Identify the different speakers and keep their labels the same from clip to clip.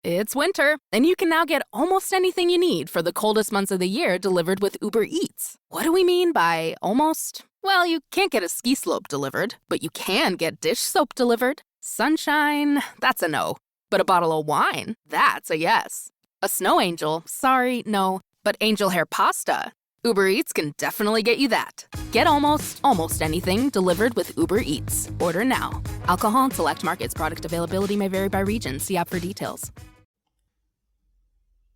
Speaker 1: It's winter, and you can now get almost anything you need for the coldest months of the year delivered with Uber Eats. What do we mean by almost? Well, you can't get a ski slope delivered, but you can get dish soap delivered. Sunshine, that's a no. But a bottle of wine, that's a yes. A snow angel, sorry, no. But angel hair pasta, Uber Eats can definitely get you that. Get almost anything delivered with Uber Eats. Order now. Alcohol and select markets. Product availability may vary by region. See app for details.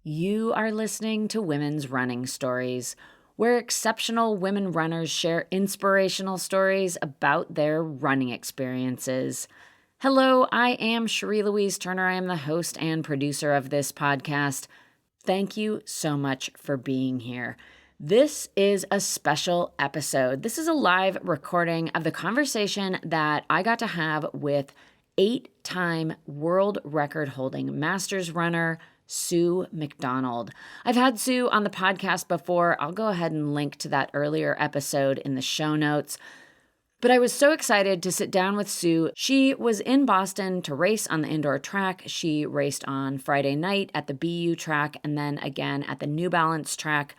Speaker 2: You are listening to Women's Running Stories, where exceptional women runners share inspirational stories about their running experiences. Hello, I am Cherie Louise Turner. I am the host and producer of this podcast. Thank you so much for being here. This is a special episode. This is a live recording of the conversation that I got to have with 8-time world record holding masters runner, Sue McDonald. I've had Sue on the podcast before. I'll go ahead and link to that earlier episode in the show notes. But I was so excited to sit down with Sue. She was in Boston to race on the indoor track. She raced on Friday night at the BU track and then again at the New Balance track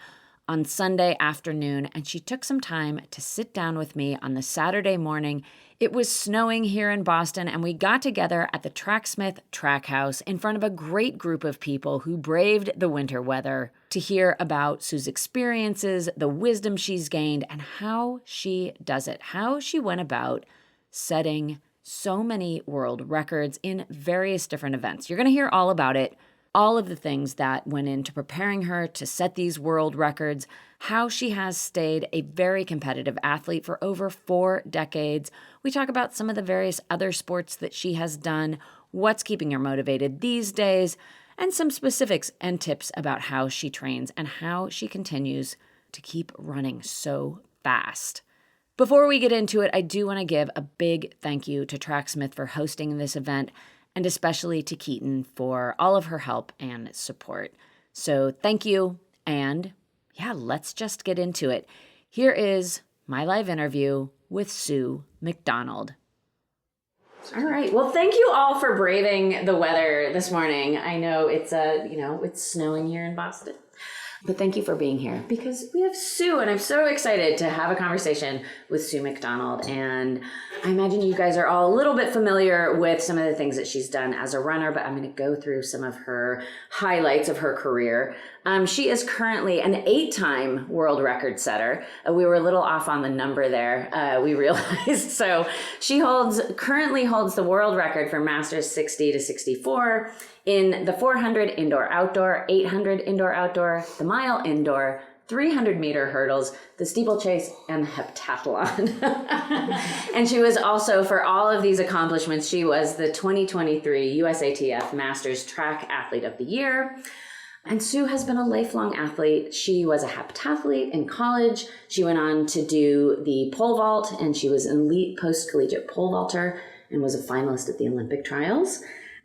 Speaker 2: on Sunday afternoon, and she took some time to sit down with me on the Saturday morning. It was snowing here in Boston, and we got together at the Tracksmith track house in front of a great group of people who braved the winter weather to hear about Sue's experiences, the wisdom she's gained, and how she does it, how she went about setting so many world records in various different events. You're going to hear all about it. All of the things that went into preparing her to set these world records, how she has stayed a very competitive athlete for over 4 decades. We talk about some of the various other sports that she has done, what's keeping her motivated these days, and some specifics and tips about how she trains and how she continues to keep running so fast. Before we get into it, I do want to give a big thank you to Tracksmith for hosting this event, and especially to Keaton for all of her help and support. So thank you, and yeah, let's just get into it. Here is my live interview with Sue McDonald. All right, well, thank you all for braving the weather this morning. I know it's snowing here in Boston. But thank you for being here because we have Sue, and I'm so excited to have a conversation with Sue McDonald. And I imagine you guys are all a little bit familiar with some of the things that she's done as a runner, but I'm going to go through some of her highlights of her career. She is currently an 8-time world record setter. We were a little off on the number there, we realized. So she currently holds the world record for Masters 60 to 64 in the 400 indoor-outdoor, 800 indoor-outdoor, the mile indoor, 300-meter hurdles, the steeplechase, and the heptathlon. And she was also, for all of these accomplishments, she was the 2023 USATF Masters Track Athlete of the Year. And Sue has been a lifelong athlete. She was a heptathlete in college. She went on to do the pole vault, and she was an elite post-collegiate pole vaulter and was a finalist at the Olympic trials.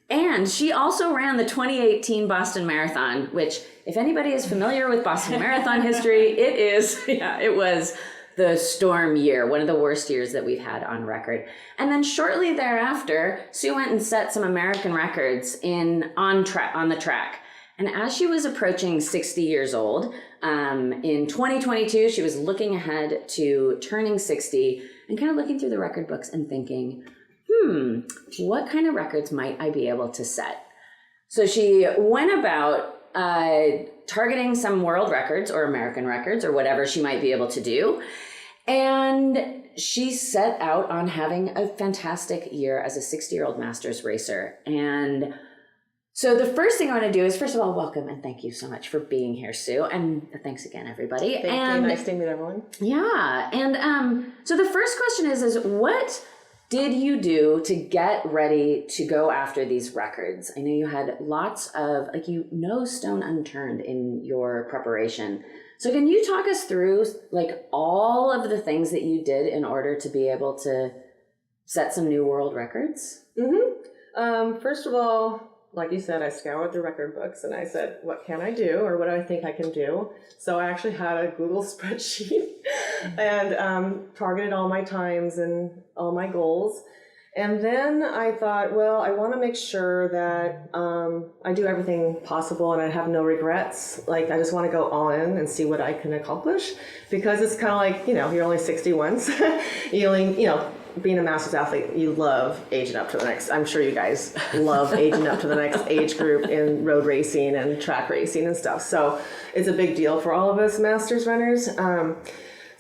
Speaker 2: And she also ran the 2018 Boston Marathon, which, if anybody is familiar with Boston Marathon history, it was the storm year, one of the worst years that we've had on record. And then shortly thereafter, Sue went and set some American records on the track. And as she was approaching 60 years old, in 2022, she was looking ahead to turning 60 and kind of looking through the record books and thinking, what kind of records might I be able to set? So she went about targeting some world records or American records or whatever she might be able to do. And she set out on having a fantastic year as a 60-year-old masters racer. And so the first thing I want to do is, first of all, welcome and thank you so much for being here, Sue. And thanks again, everybody.
Speaker 3: Thank you. Nice to meet everyone.
Speaker 2: Yeah. And so the first question is what did you do to get ready to go after these records? I know you had lots of, no stone unturned in your preparation. So can you talk us through all of the things that you did in order to be able to set some new world records?
Speaker 3: First of all, like you said, I scoured the record books and I said, what can I do or what do I think I can do? So I actually had a Google spreadsheet and targeted all my times and all my goals. And then I thought, well, I want to make sure that I do everything possible and I have no regrets. Like, I just want to go all in and see what I can accomplish, because it's kind of like, you're only 60 once. You only, being a master's athlete, you love aging up to the next. I'm sure you guys love aging up to the next age group in road racing and track racing and stuff. So it's a big deal for all of us masters runners.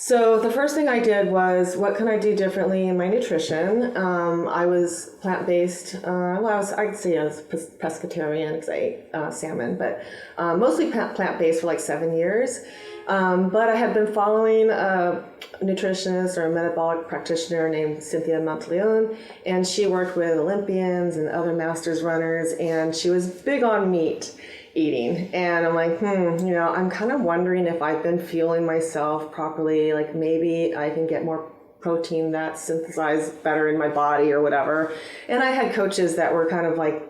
Speaker 3: So the first thing I did was, what can I do differently in my nutrition? I was plant-based. I'd say I was pescatarian because I ate salmon, but mostly plant-based for like 7 years. But I had been following a nutritionist or a metabolic practitioner named Cynthia Monteleone, and she worked with Olympians and other masters runners, and she was big on meat eating. And I'm like, I'm kind of wondering if I've been fueling myself properly, like maybe I can get more protein that's synthesized better in my body or whatever. And I had coaches that were kind of like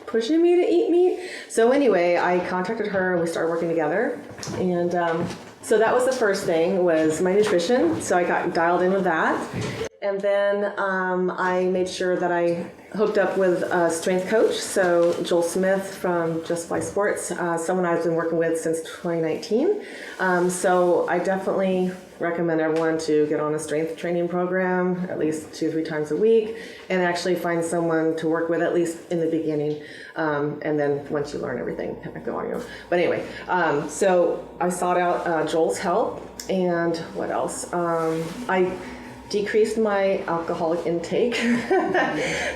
Speaker 3: pushing me to eat meat. So anyway, I contacted her and we started working together. And so that was the first thing, was my nutrition. So I got dialed in with that. And then I made sure that I hooked up with a strength coach. So Joel Smith from Just Fly Sports, someone I've been working with since 2019. So I definitely recommend everyone to get on a strength training program at least 2-3 times a week, and actually find someone to work with, at least in the beginning. And then once you learn everything, go on your own. But anyway, so I sought out Joel's help. And what else? I decreased my alcoholic intake.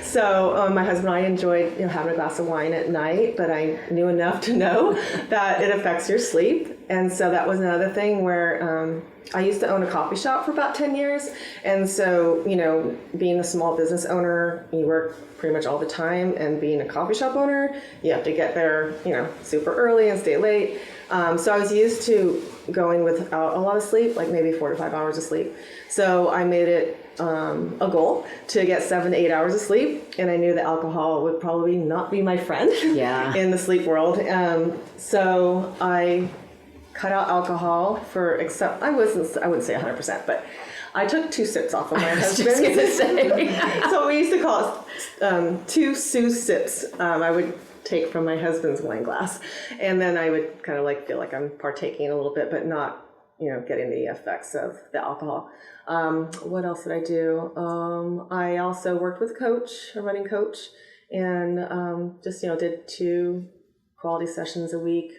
Speaker 3: So my husband and I enjoyed having a glass of wine at night, but I knew enough to know that it affects your sleep. And so that was another thing where I used to own a coffee shop for about 10 years. And so, being a small business owner, you work pretty much all the time. And being a coffee shop owner, you have to get there, super early and stay late. So I was used to going without a lot of sleep, like maybe 4 to 5 hours of sleep. So I made it a goal to get 7 to 8 hours of sleep. And I knew that alcohol would probably not be my friend in the sleep world. So I cut out alcohol I wouldn't say 100%, but I took 2 sips off of my husband. So we used to call it 2 Sue sips. I would take from my husband's wine glass, and then I would kind of like feel like I'm partaking a little bit, but not, getting the effects of the alcohol. What else did I do? I also worked with a running coach, and just did 2 quality sessions a week.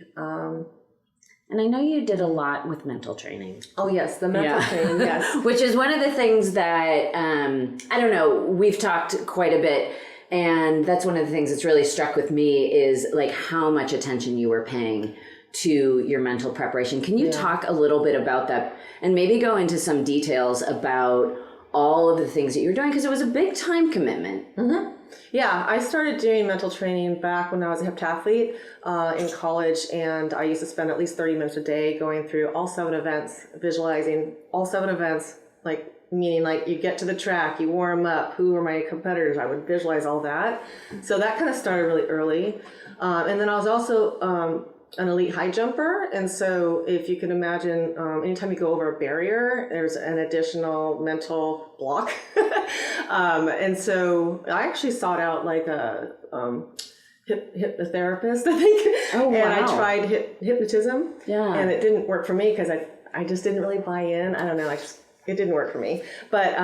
Speaker 2: And I know you did a lot with mental training.
Speaker 3: Oh, yes, the mental training, yes.
Speaker 2: Which is one of the things that, I don't know, we've talked quite a bit, and that's one of the things that's really struck with me is like how much attention you were paying to your mental preparation. Can you talk a little bit about that and maybe go into some details about all of the things that you were doing? Because it was a big time commitment.
Speaker 3: Mm-hmm. Yeah, I started doing mental training back when I was a heptathlete in college, and I used to spend at least 30 minutes a day going through all 7 events, visualizing all 7 events, meaning you get to the track, you warm up, who are my competitors, I would visualize all that. So that kind of started really early. And then I was also an elite high jumper, and so if you can imagine, anytime you go over a barrier, there's an additional mental block. And so I actually sought out a hypnotherapist, I think. Oh, wow. And I tried hypnotism, and it didn't work for me because I just didn't really buy in. I don't know, it didn't work for me. But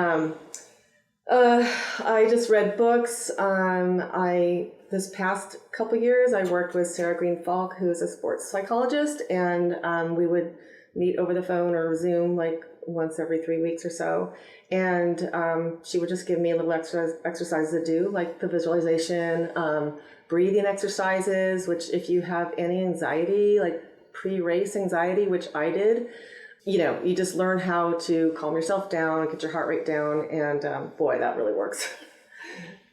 Speaker 3: I just read books. This past couple years, I worked with Sarah Green Falk, who's a sports psychologist, and we would meet over the phone or Zoom once every 3 weeks or so. And she would just give me little exercises to do, like the visualization, breathing exercises, which if you have any anxiety, like pre-race anxiety, which I did, you just learn how to calm yourself down, get your heart rate down, and boy, that really works.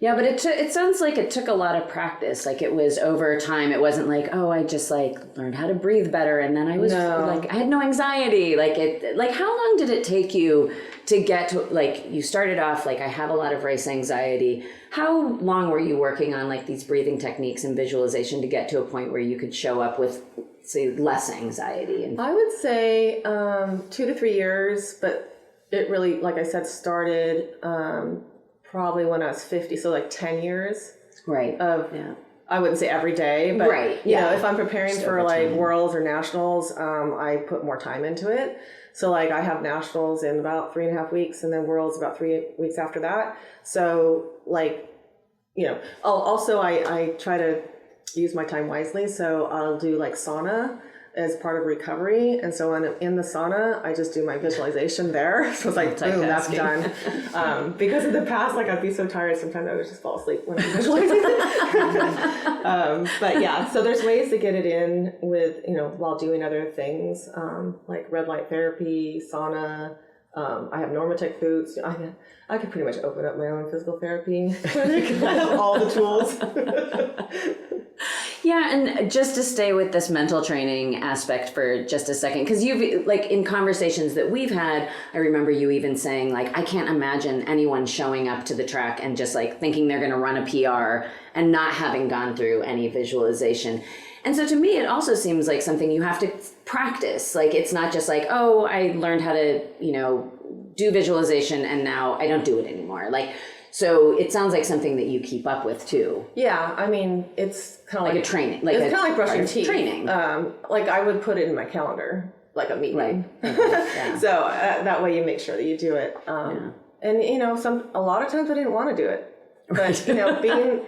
Speaker 2: Yeah, but it sounds like it took a lot of practice. Like it was over time. It wasn't like, oh, I just learned how to breathe better, and then I was I had no anxiety. How long did it take you to get to you started off I have a lot of race anxiety. How long were you working on these breathing techniques and visualization to get to a point where you could show up with, say, less anxiety?
Speaker 3: I would say 2 to 3 years, but it really, like I said, started probably when I was 50. So like 10 years
Speaker 2: Right.
Speaker 3: of,
Speaker 2: Yeah.
Speaker 3: I wouldn't say every day, but
Speaker 2: Right.
Speaker 3: you know, if I'm preparing
Speaker 2: Just
Speaker 3: for
Speaker 2: over
Speaker 3: like
Speaker 2: time.
Speaker 3: Worlds or Nationals, I put more time into it. So like I have Nationals in about 3.5 weeks and then Worlds about 3 weeks after that. So like, you know, I try to use my time wisely. So I'll do like sauna as part of recovery. And so when I'm in the sauna, I just do my visualization there. So it's like, boom, that's done. Because in the past, like I'd be so tired, sometimes I would just fall asleep when I'm visualizing. But yeah, so there's ways to get it in with, you know, while doing other things, like red light therapy, sauna. I have Normatec boots. I could pretty much open up my own physical therapy clinic. I have all the tools.
Speaker 2: Yeah, and just to stay with this mental training aspect for just a second, because you've, like, in conversations that we've had, I remember you even saying, like, I can't imagine anyone showing up to the track and just, like, thinking they're going to run a PR and not having gone through any visualization. And so to me, it also seems like something you have to practice. Like, it's not just like, oh, I learned how to, you know, do visualization and now I don't do it anymore. Like, so it sounds like something that you keep up with too.
Speaker 3: Yeah, I mean, it's kind of
Speaker 2: like a training. Like
Speaker 3: it's kind of like brushing teeth.
Speaker 2: Training.
Speaker 3: Like I would put it in my calendar, like a meeting.
Speaker 2: Right. Yeah.
Speaker 3: So that way you make sure that you do it. And you know, a lot of times I didn't want to do it, but you know, being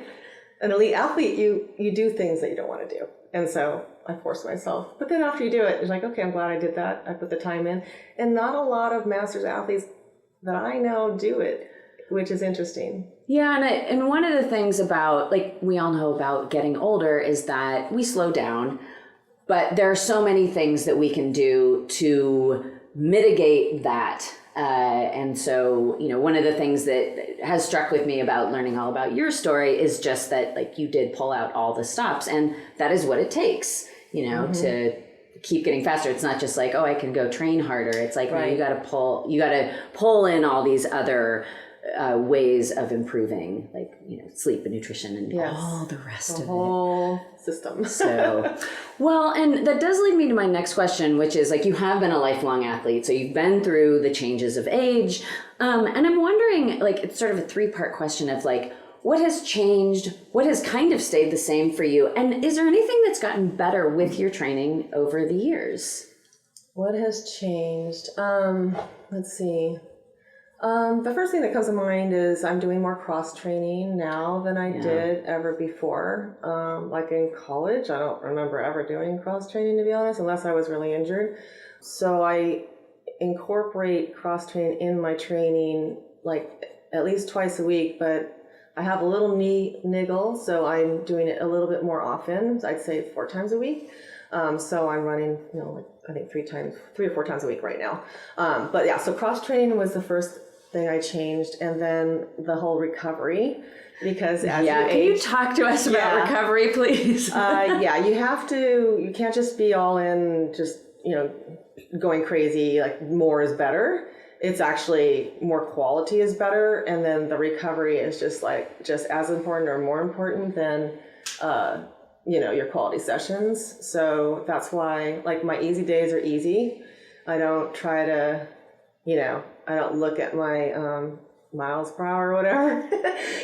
Speaker 3: an elite athlete, you do things that you don't want to do, and so I forced myself. But then after you do it, it's like, okay, I'm glad I did that. I put the time in, and not a lot of masters athletes that I know do it, which is interesting.
Speaker 2: Yeah, and one of the things about, like, we all know about getting older is that we slow down, but there are so many things that we can do to mitigate that. And so, you know, one of the things that has struck with me about learning all about your story is just that, like, you did pull out all the stops, and that is what it takes, you know, to keep getting faster. It's not just like, oh, I can go train harder. It's like, no, you got to pull in all these other ways of improving, like, you know, sleep and nutrition and all the rest of it. The
Speaker 3: whole system.
Speaker 2: So, well, and that does lead me to my next question, which is, like, you have been a lifelong athlete, so you've been through the changes of age. And I'm wondering, like, it's sort of a 3-part question of, like, what has changed? What has kind of stayed the same for you? And is there anything that's gotten better with your training over the years?
Speaker 3: What has changed? Let's see. The first thing that comes to mind is I'm doing more cross training now than I did ever before. Like in college, I don't remember ever doing cross training, to be honest, unless I was really injured. So I incorporate cross training in my training like at least twice a week, but I have a little knee niggle, so I'm doing it a little bit more often. I'd say 4 times a week. So I'm running, you know, like I think 3 or 4 times a week right now. But yeah, so cross training was the first thing I changed, and then the whole recovery, because as you age,
Speaker 2: can you talk to us about recovery, please?
Speaker 3: You can't just be all in, just, you know, going crazy, like more is better. It's actually more quality is better, and then the recovery is just as important or more important than you know, your quality sessions. So that's why, like, my easy days are easy. I don't try to, you know, I don't look at my miles per hour or whatever.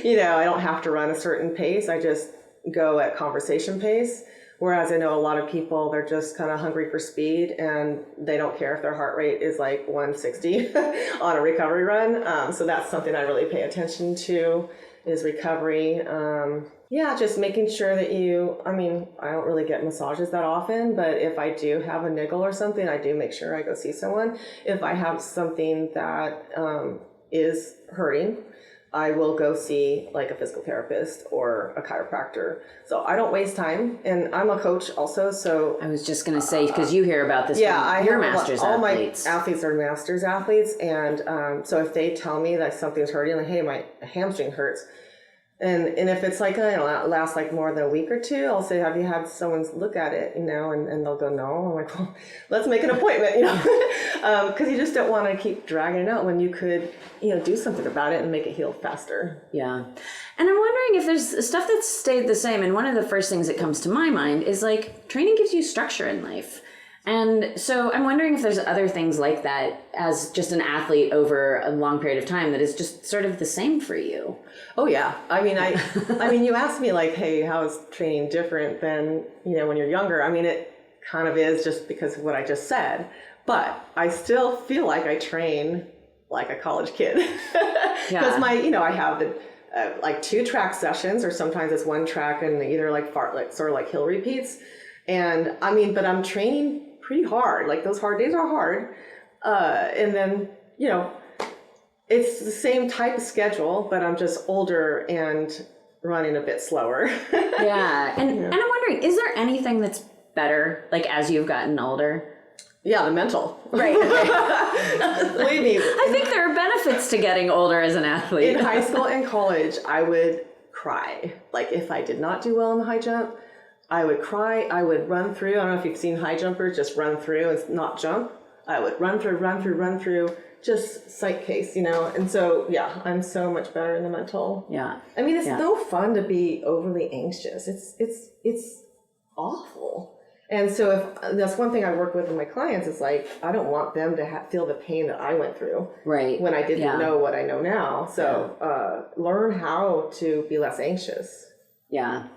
Speaker 3: You know, I don't have to run a certain pace. I just go at conversation pace. Whereas I know a lot of people, they're just kind of hungry for speed, and they don't care if their heart rate is like 160 on a recovery run. So that's something I really pay attention to, is recovery. Just making sure that I don't really get massages that often, but if I do have a niggle or something, I do make sure I go see someone. If I have something that is hurting, I will go see like a physical therapist or a chiropractor. So I don't waste time, and I'm a coach also. So
Speaker 2: I was just going to say, because you hear about this from your masters
Speaker 3: all
Speaker 2: athletes.
Speaker 3: My athletes are masters athletes, and so if they tell me that something's hurting, like, hey, my hamstring hurts, and if it's like, it lasts like more than a week or two, I'll say, have you had someone look at it, you know, and they'll go, no. I'm like, well, let's make an appointment, you know, because you just don't want to keep dragging it out when you could, you know, do something about it and make it heal faster.
Speaker 2: Yeah. And I'm wondering if there's stuff that's stayed the same. And one of the first things that comes to my mind is, like, training gives you structure in life. And so I'm wondering if there's other things like that as just an athlete over a long period of time that is just sort of the same for you.
Speaker 3: Oh yeah. I mean, you asked me like, hey, how is training different than, when you're younger? I mean, it kind of is just because of what I just said, but I still feel like I train like a college kid because I have the, like 2 track sessions, or sometimes it's 1 track and either like fartleks or like hill repeats. And but I'm training pretty hard. Like those hard days are hard. And then, it's the same type of schedule, but I'm just older and running a bit slower.
Speaker 2: Yeah. And I'm wondering, is there anything that's better, like as you've gotten older?
Speaker 3: Yeah, the mental.
Speaker 2: Right.
Speaker 3: Believe me.
Speaker 2: I think there are benefits to getting older as an athlete.
Speaker 3: In high school and college, I would cry. Like if I did not do well in the high jump, I would cry. I would run through. I don't know if you've seen high jumpers just run through and not jump. I would run through, just sight case, And so, yeah, I'm so much better in the mental.
Speaker 2: Yeah.
Speaker 3: I mean, it's no fun to be overly anxious. It's awful. And so if that's one thing I work with my clients, is like, I don't want them to feel the pain that I went through when I didn't know what I know now. So learn how to be less anxious.
Speaker 2: Yeah.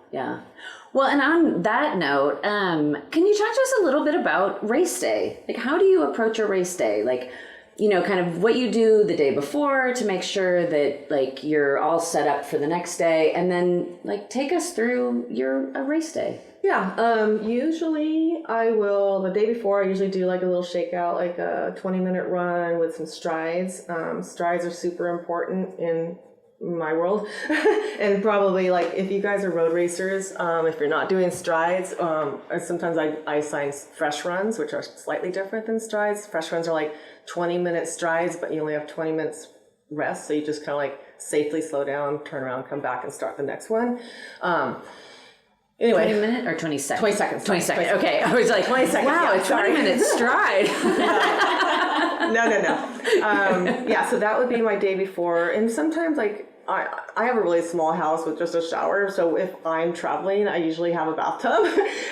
Speaker 2: Well, and on that note, can you talk to us a little bit about race day? Like, how do you approach a race day? Like, kind of what you do the day before to make sure that like you're all set up for the next day, and then like take us through a race day.
Speaker 3: Yeah. Usually the day before, I usually do like a little shakeout, like a 20-minute run with some strides. Strides are super important in my world. And probably like if you guys are road racers, if you're not doing strides, sometimes I assign fresh runs, which are slightly different than strides. Fresh runs are like 20-minute strides, but you only have 20 minutes rest. So you just kind of like safely slow down, turn around, come back and start the next one. Anyway.
Speaker 2: 20 minutes or 20 seconds?
Speaker 3: 20 seconds.
Speaker 2: 20 seconds. Okay. I was like, 20 seconds. Wow, a 20-minute stride.
Speaker 3: No. So that would be my day before. And sometimes like I have a really small house with just a shower. So if I'm traveling, I usually have a bathtub.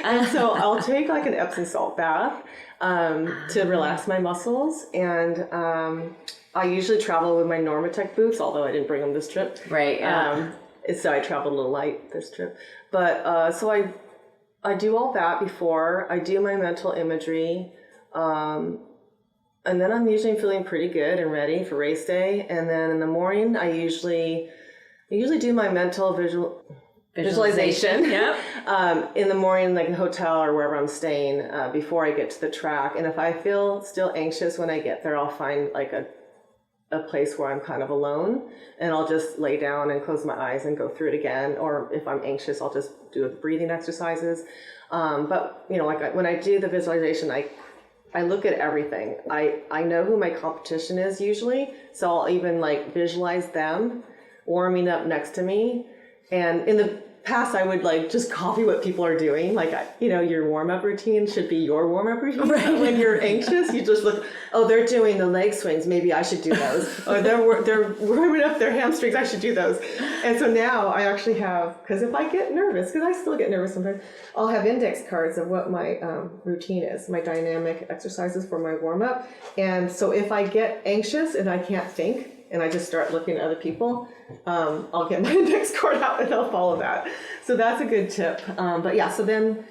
Speaker 3: And so I'll take like an Epsom salt bath to relax my muscles. And I usually travel with my Normatec boots, although I didn't bring them this trip.
Speaker 2: Right. Yeah.
Speaker 3: So I traveled a little light this trip. But so I do all that before. I do my mental imagery. And then I'm usually feeling pretty good and ready for race day. And then in the morning, I usually do my mental visualization.
Speaker 2: Yep.
Speaker 3: In the morning, like a hotel or wherever I'm staying, before I get to the track. And if I feel still anxious when I get there, I'll find like a place where I'm kind of alone, and I'll just lay down and close my eyes and go through it again. Or if I'm anxious, I'll just do breathing exercises. But like when I do the visualization, I look at everything. I know who my competition is usually, so I'll even like visualize them warming up next to me. And in the past, I would like just copy what people are doing. Like, your warm-up routine should be your warm-up routine. Right. When you're anxious, you just look, oh, they're doing the leg swings. Maybe I should do those. Or they're warming up their hamstrings. I should do those. And so now I actually have, because if I get nervous, because I still get nervous sometimes, I'll have index cards of what my routine is, my dynamic exercises for my warm-up. And so if I get anxious and I can't think, and I just start looking at other people, I'll get my index card out and I'll follow that. So that's a good tip. But yeah, so then,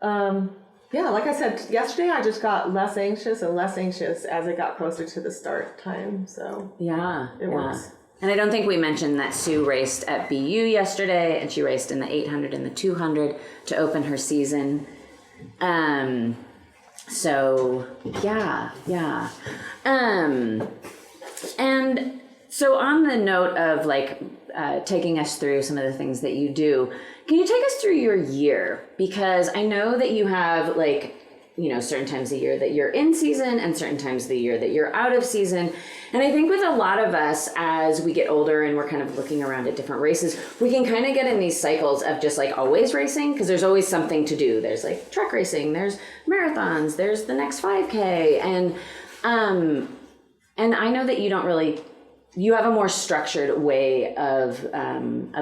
Speaker 3: like I said, yesterday I just got less anxious and less anxious as it got closer to the start time. So it works.
Speaker 2: And I don't think we mentioned that Sue raced at BU yesterday, and she raced in the 800 and the 200 to open her season. So yeah. And so on the note of like taking us through some of the things that you do, can you take us through your year? Because I know that you have like, certain times of the year that you're in season and certain times of the year that you're out of season. And I think with a lot of us, as we get older and we're kind of looking around at different races, we can kind of get in these cycles of just like always racing, because there's always something to do. There's like track racing, there's marathons, there's the next 5K. And I know that you have a more structured way of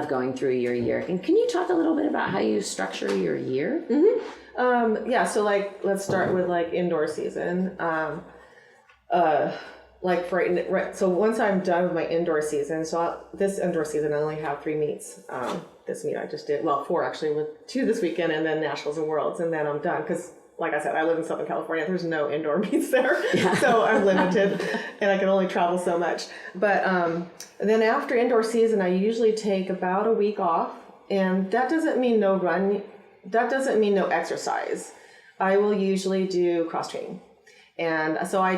Speaker 2: going through your year. And can you talk a little bit about how you structure your year?
Speaker 3: Mm-hmm. Yeah, so like, let's start with like indoor season. Like so once I'm done with my indoor season, this indoor season I only have 3 meets. This meet I just did, well, 4 actually, with 2 this weekend and then Nationals and Worlds, and then I'm done because, like I said, I live in Southern California. There's no indoor meets there, so I'm limited, and I can only travel so much. But then after indoor season, I usually take about a week off, and that doesn't mean no run. That doesn't mean no exercise. I will usually do cross training, and so I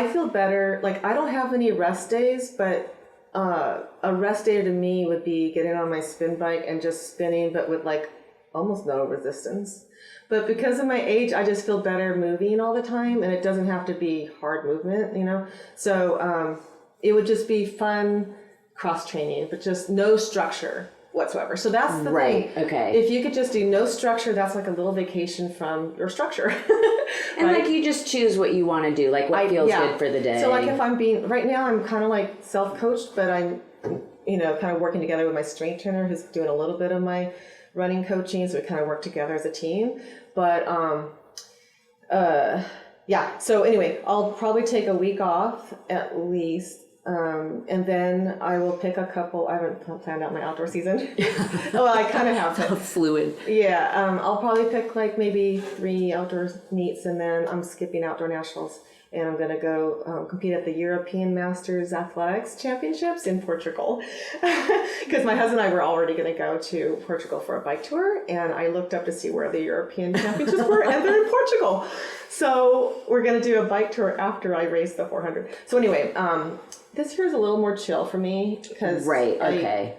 Speaker 3: feel better. Like, I don't have any rest days, but a rest day to me would be getting on my spin bike and just spinning, but with like almost no resistance. But because of my age, I just feel better moving all the time, and it doesn't have to be hard movement, you know? So it would just be fun cross training, but just no structure whatsoever. So that's the thing.
Speaker 2: Okay.
Speaker 3: If you could just do no structure, that's like a little vacation from your structure.
Speaker 2: And
Speaker 3: right?
Speaker 2: like, you just choose what you want to do, like what feels good for the day.
Speaker 3: So like, if I'm right now I'm kind of like self-coached, but I'm, you know, kind of working together with my strength trainer who's doing a little bit of my running coaching. So we kind of work together as a team. But yeah. So anyway, I'll probably take a week off at least. And then I will pick a couple. I haven't planned out my outdoor season. Well, I kind of have.
Speaker 2: Fluid.
Speaker 3: Yeah. I'll probably pick like maybe 3 outdoor meets, and then I'm skipping outdoor nationals, and I'm going to go compete at the European Masters Athletics Championships in Portugal. Because my husband and I were already going to go to Portugal for a bike tour, and I looked up to see where the European Championships were, and they're in Portugal. So we're going to do a bike tour after I race the 400. So anyway, this year is a little more chill for me because I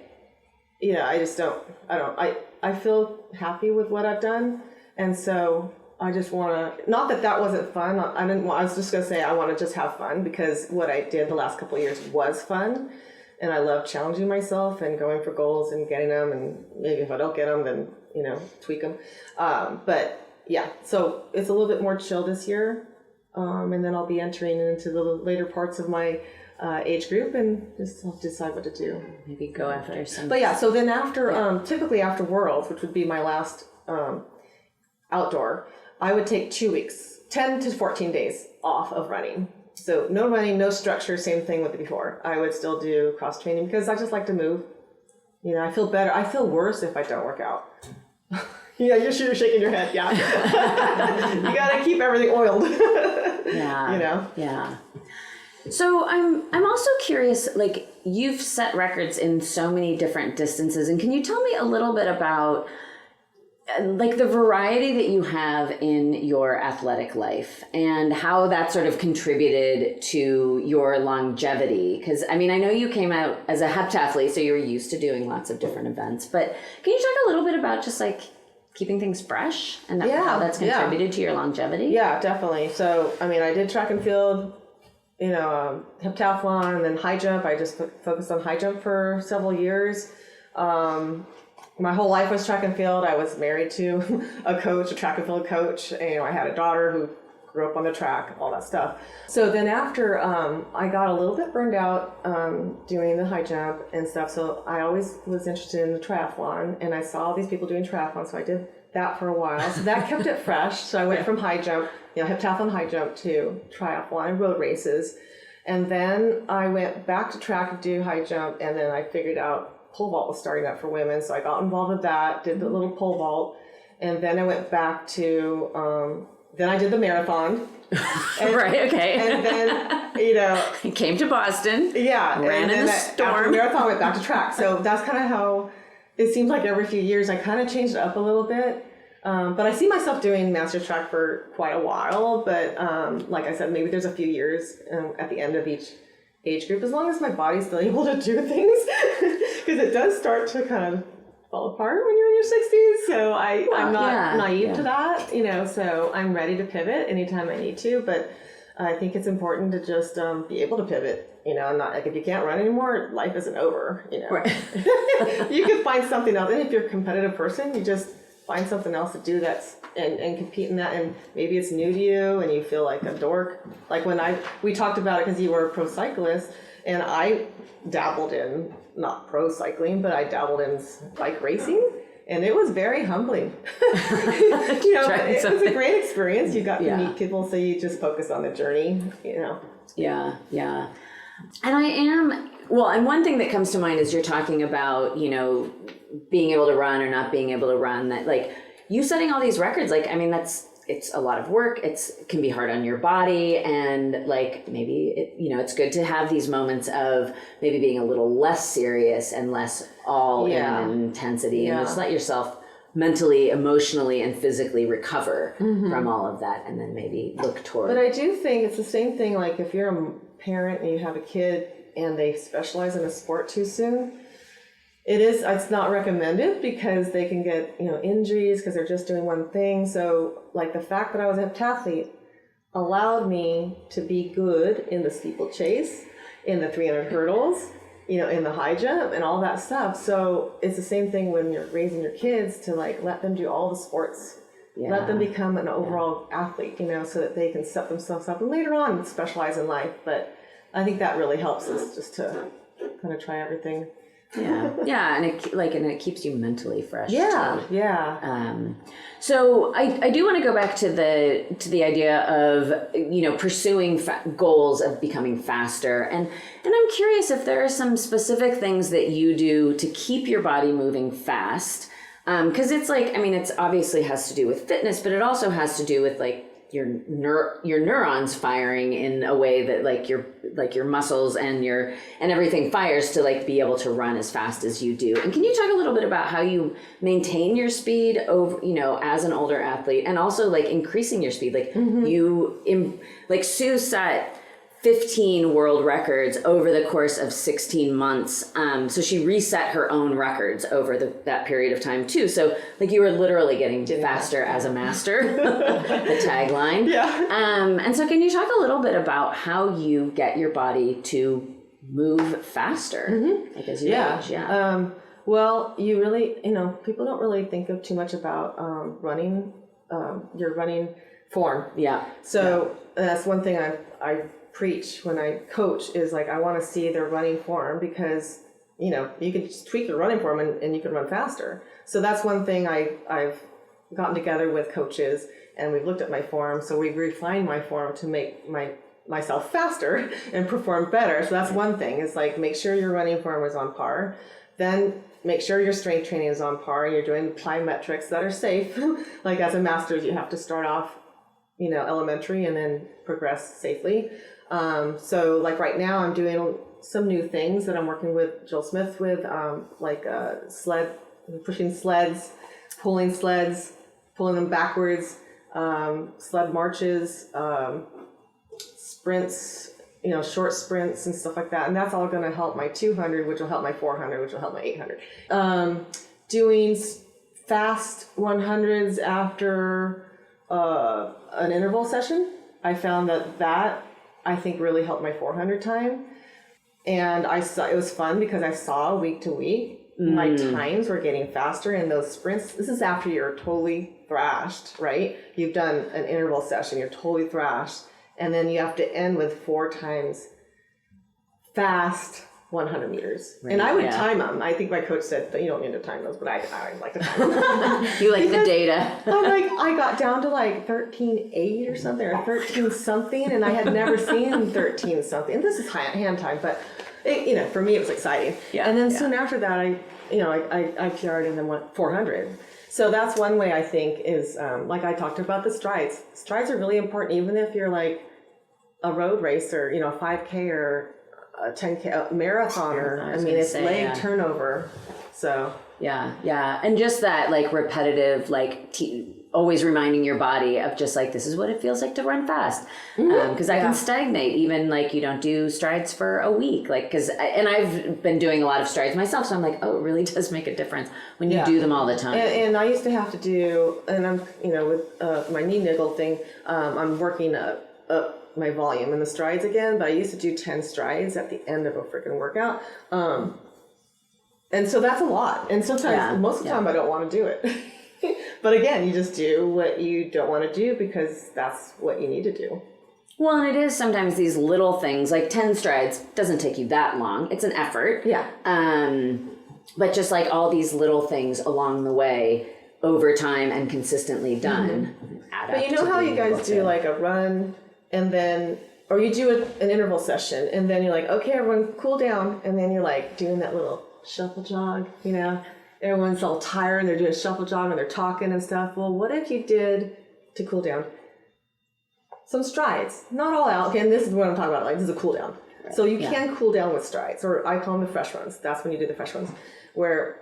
Speaker 3: feel happy with what I've done, and so I just want to, not that that wasn't fun. I was just going to say I want to just have fun, because what I did the last couple of years was fun, and I love challenging myself and going for goals and getting them, and maybe if I don't get them, then, you know, tweak them. But yeah, so it's a little bit more chill this year, and then I'll be entering into the later parts of my age group, and just I'll decide what to do.
Speaker 2: Maybe go after some.
Speaker 3: But yeah, so then after, typically after Worlds, which would be my last outdoor, I would take 2 weeks, 10 to 14 days off of running. So no running, no structure, same thing with before. I would still do cross training because I just like to move. You know, I feel better. I feel worse if I don't work out. Yeah, you're shaking your head. Yeah. You got to keep everything oiled.
Speaker 2: Yeah.
Speaker 3: You know?
Speaker 2: Yeah. So I'm also curious, like, you've set records in so many different distances, and can you tell me a little bit about like the variety that you have in your athletic life and how that sort of contributed to your longevity? Because I mean, I know you came out as a heptathlete, so you were used to doing lots of different events, but can you talk a little bit about just like keeping things fresh and how that's contributed to your longevity?
Speaker 3: Yeah, definitely. So, I mean, I did track and field, you know, heptathlon, and then high jump. I just focused on high jump for several years. My whole life was track and field. I was married to a coach, a track and field coach. And, you know, I had a daughter who grew up on the track, all that stuff. So then after I got a little bit burned out doing the high jump and stuff, so I always was interested in the triathlon, and I saw all these people doing triathlon, so I did that for a while. So that kept it fresh. So I went from high jump, you know, heptathlon, high jump, to triathlon, road races. And then I went back to track to do high jump, and then I figured out pole vault was starting up for women, so I got involved with that, did the little pole vault, and then I went back to, then I did the marathon. And,
Speaker 2: right, okay.
Speaker 3: And then, you know.
Speaker 2: Came to Boston.
Speaker 3: Yeah.
Speaker 2: Ran in the storm.
Speaker 3: After the marathon, I went back to track. So that's kind of how, it seems like every few years I kind of changed it up a little bit. But I see myself doing master's track for quite a while, but like I said, maybe there's a few years at the end of each age group, as long as my body's still able to do things, because it does start to kind of fall apart when you're in your 60s. So I'm not naive to that, you know, so I'm ready to pivot anytime I need to, but I think it's important to just be able to pivot, you know, not like if you can't run anymore, life isn't over, you know. Right. You can find something else, and if you're a competitive person, you just find something else to do and compete in that, and maybe it's new to you and you feel like a dork. Like when we talked about it because you were a pro cyclist, and I dabbled in, not pro cycling, but I dabbled in bike racing, And it was very humbling. It was a great experience. You got to meet people, so you just focus on the journey,
Speaker 2: Yeah. And and one thing that comes to mind is you're talking about, being able to run or not being able to run, that like you setting all these records, like, I mean, it's a lot of work. It can be hard on your body, and like maybe it's good to have these moments of maybe being a little less serious and less all in intensity, and just let yourself mentally, emotionally, and physically recover from all of that, and then maybe look toward.
Speaker 3: But I do think it's the same thing. Like if you're a parent and you have a kid and they specialize in a sport too soon, it's not recommended because they can get, injuries because they're just doing one thing. So like the fact that I was a heptathlete allowed me to be good in the steeplechase, in the 300 hurdles, in the high jump and all that stuff. So it's the same thing when you're raising your kids to like let them do all the sports, let them become an overall athlete, so that they can set themselves up and later on specialize in life. But I think that really helps us just to kind of try everything.
Speaker 2: And it keeps you mentally fresh.
Speaker 3: So
Speaker 2: I do want to go back to the idea of pursuing goals of becoming faster, and I'm curious if there are some specific things that you do to keep your body moving fast, because it's like, I mean, it's obviously has to do with fitness, but it also has to do with like your neurons firing in a way that like your muscles and everything fires to like be able to run as fast as you do. And can you talk a little bit about how you maintain your speed over, as an older athlete, and also like increasing your speed? Like like Sue set 15 world records over the course of 16 months. So she reset her own records over that period of time too. So like you were literally getting faster as a master, the tagline. And so can you talk a little bit about how you get your body to move faster like as you age?
Speaker 3: Well, you really, people don't really think of too much about running, your running form. So that's one thing I preach when I coach is like, I want to see their running form because, you can just tweak your running form and you can run faster. So that's one thing I've gotten together with coaches and we've looked at my form. So we've refined my form to make myself faster and perform better. So that's one thing is like, make sure your running form is on par. Then make sure your strength training is on par and you're doing plyometrics that are safe. Like as a master, you have to start off, elementary and then progress safely. So like right now I'm doing some new things that I'm working with Jill Smith with, pushing sleds, pulling them backwards, sled marches, sprints, short sprints and stuff like that. And that's all going to help my 200, which will help my 400, which will help my 800. Doing fast 100s after an interval session, I found that I think really helped my 400 time. And it was fun because I saw week to week, my times were getting faster in those sprints. This is after you're totally thrashed, right? You've done an interval session, you're totally thrashed. And then you have to end with 4 times fast 100 meters. Right, and I would time them. I think my coach said that you don't need to time those, but I like to time them.
Speaker 2: You like the data.
Speaker 3: I'm like, I got down to like 13.8 or something, or 13 something, and I had never seen 13 something. And this is hand time, but it, for me it was exciting. And then soon after that, I PR'd and then went 400. So that's one way I think is, like I talked about the strides. Strides are really important, even if you're like a road racer, 5K or a 10K, a marathoner. I mean, it's leg turnover. So.
Speaker 2: Yeah. And just that like repetitive, like always reminding your body of just like, this is what it feels like to run fast. Because I can stagnate even like you don't do strides for a week. Like, and I've been doing a lot of strides myself. So I'm like, oh, it really does make a difference when you do them all the time.
Speaker 3: And I used to have to do, and I'm, with my knee niggle thing, I'm working up my volume in the strides again, but I used to do 10 strides at the end of a freaking workout. And so that's a lot. And sometimes, most of the time I don't want to do it. But again, you just do what you don't want to do because that's what you need to do.
Speaker 2: Well, and it is sometimes these little things, like 10 strides doesn't take you that long. It's an effort. But just like all these little things along the way, over time and consistently done. Add
Speaker 3: But
Speaker 2: up
Speaker 3: you know
Speaker 2: to
Speaker 3: how
Speaker 2: being
Speaker 3: you guys
Speaker 2: able
Speaker 3: do
Speaker 2: to-
Speaker 3: like a run and then, or you do an interval session and then you're like, okay, everyone cool down. And then you're like doing that little shuffle jog, you know, everyone's all tired and they're doing a shuffle jog and they're talking and stuff. Well, what if you did, to cool down, some strides, not all out. Okay, and this is what I'm talking about. Like, this is a cool down. Right. So you can cool down with strides, or I call them the fresh runs. That's when you do the fresh runs, where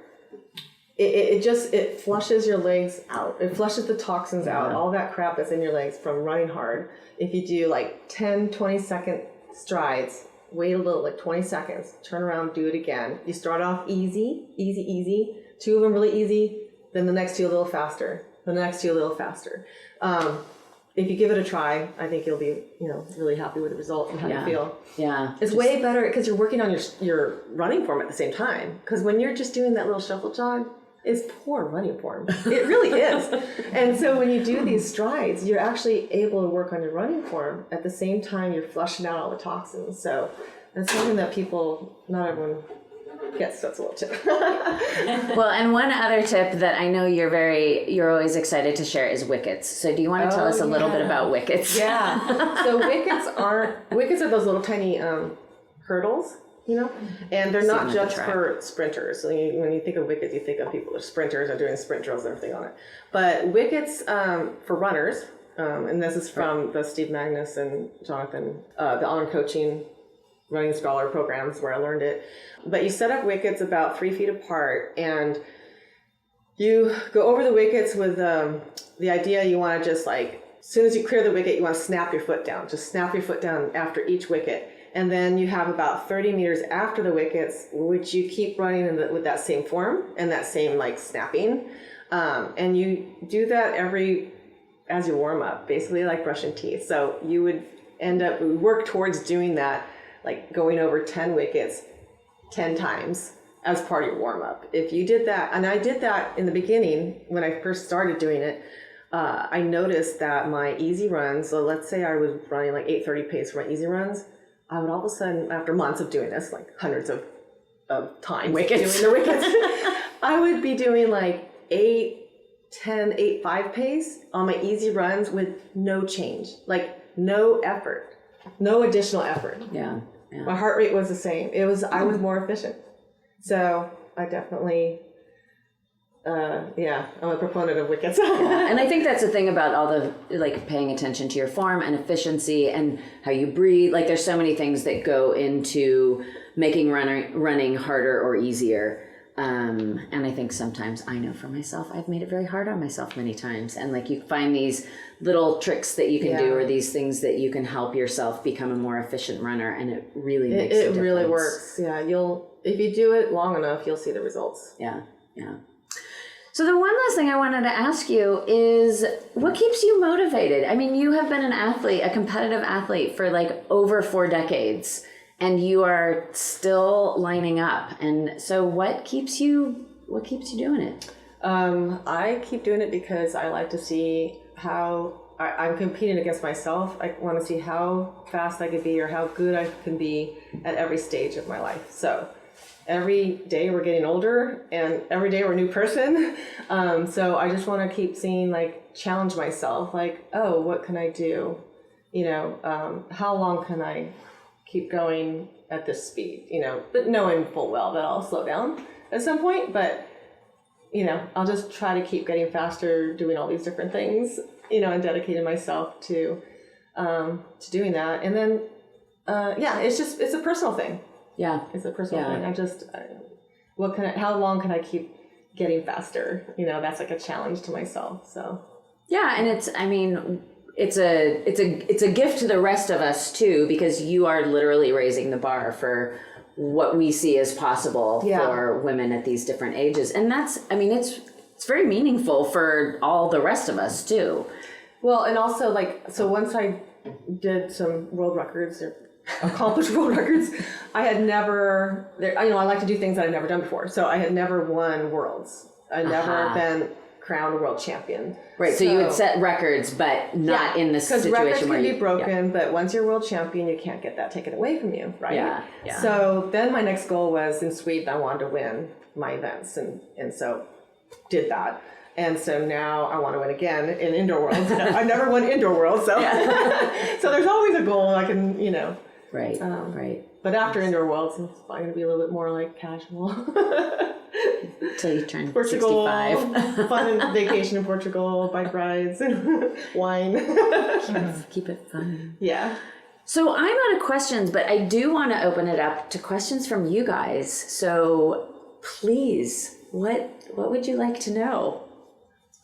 Speaker 3: it flushes your legs out. It flushes the toxins out, all that crap that's in your legs from running hard. If you do like 10, 20-second strides, wait a little, like 20 seconds, turn around, do it again. You start off easy, easy, easy. 2 of them really easy, then the next 2 a little faster, the next 2 a little faster. If you give it a try, I think you'll be, really happy with the results and how you feel.
Speaker 2: Yeah.
Speaker 3: It's way better because you're working on your running form at the same time. Because when you're just doing that little shuffle jog, it's poor running form. It really is. And so when you do these strides, you're actually able to work on your running form at the same time you're flushing out all the toxins. So that's something that not everyone gets. That's a little tip.
Speaker 2: Well, and one other tip that I know you're always excited to share is wickets. So do you want to tell us a little bit about wickets?
Speaker 3: Yeah. So wickets are those little tiny hurdles. And they're not just for sprinters. So when you think of wickets, you think of people who are sprinters are doing sprint drills and everything on it. But wickets for runners, and this is from the Steve Magnus and Jonathan, the On Coaching Running Scholar programs where I learned it. But you set up wickets about 3 feet apart, and you go over the wickets with the idea you want to just like, as soon as you clear the wicket, you want to snap your foot down. Just snap your foot down after each wicket. And then you have about 30 meters after the wickets, which you keep running with that same form and that same like snapping. And you do that as you warm up, basically like brushing teeth. So you would work towards doing that, like going over 10 wickets 10 times as part of your warm up. If you did that, and I did that in the beginning when I first started doing it, I noticed that my easy runs, so let's say I was running like 8:30 pace for my easy runs, I would all of a sudden, after months of doing this, like hundreds of times
Speaker 2: wickets.
Speaker 3: doing the wickets, I would be doing like 8:10, 8:5 pace on my easy runs with no change, like no effort, no additional effort.
Speaker 2: Yeah.
Speaker 3: My heart rate was the same. I was more efficient. So I definitely, I'm a proponent of wickets.
Speaker 2: And I think that's the thing about all the, like, paying attention to your form and efficiency and how you breathe. Like, there's so many things that go into making running harder or easier. And I think sometimes, I know for myself, I've made it very hard on myself many times. And like, you find these little tricks that you can do, or these things that you can help yourself become a more efficient runner. And it really makes a difference. It really
Speaker 3: works. Yeah. If you do it long enough, you'll see the results.
Speaker 2: Yeah. Yeah. So the one last thing I wanted to ask you is, what keeps you motivated? I mean, you have been an athlete, a competitive athlete for like over 4 decades. And you are still lining up. And so what keeps you doing it?
Speaker 3: I keep doing it because I like to see how I'm competing against myself. I want to see how fast I could be or how good I can be at every stage of my life. So every day we're getting older and every day we're a new person. So I just want to keep seeing, like, challenge myself. Like, oh, what can I do? How long can I keep going at this speed, but knowing full well that I'll slow down at some point, but, I'll just try to keep getting faster, doing all these different things, and dedicating myself to doing that. And then, it's a personal thing. Yeah. It's a personal thing. How long can I keep getting faster? That's like a challenge to myself. So. Yeah.
Speaker 2: And it's a gift to the rest of us too, because you are literally raising the bar for what we see as possible for women at these different ages. And it's very meaningful for all the rest of us too.
Speaker 3: Well, and also once I did some world records or accomplished world records, I had never, I like to do things that I'd never done before. So I had never won worlds. I'd never been crowned world champion.
Speaker 2: Right, so you would set records, but not in the situation where
Speaker 3: because records can be broken, but once you're world champion, you can't get that taken away from you, right?
Speaker 2: Yeah.
Speaker 3: So then my next goal was in Sweden, I wanted to win my events, and so did that. And so now I want to win again in Indoor Worlds. I never won Indoor Worlds, so so there's always a goal I can,
Speaker 2: Right, right.
Speaker 3: But after Indoor Worlds, it's probably going to be a little bit more like casual.
Speaker 2: Until you turn
Speaker 3: Portugal,
Speaker 2: 65.
Speaker 3: fun vacation in Portugal, bike rides, wine.
Speaker 2: Keep it fun.
Speaker 3: Yeah.
Speaker 2: So I'm out of questions, but I do want to open it up to questions from you guys. So please, what would you like to know?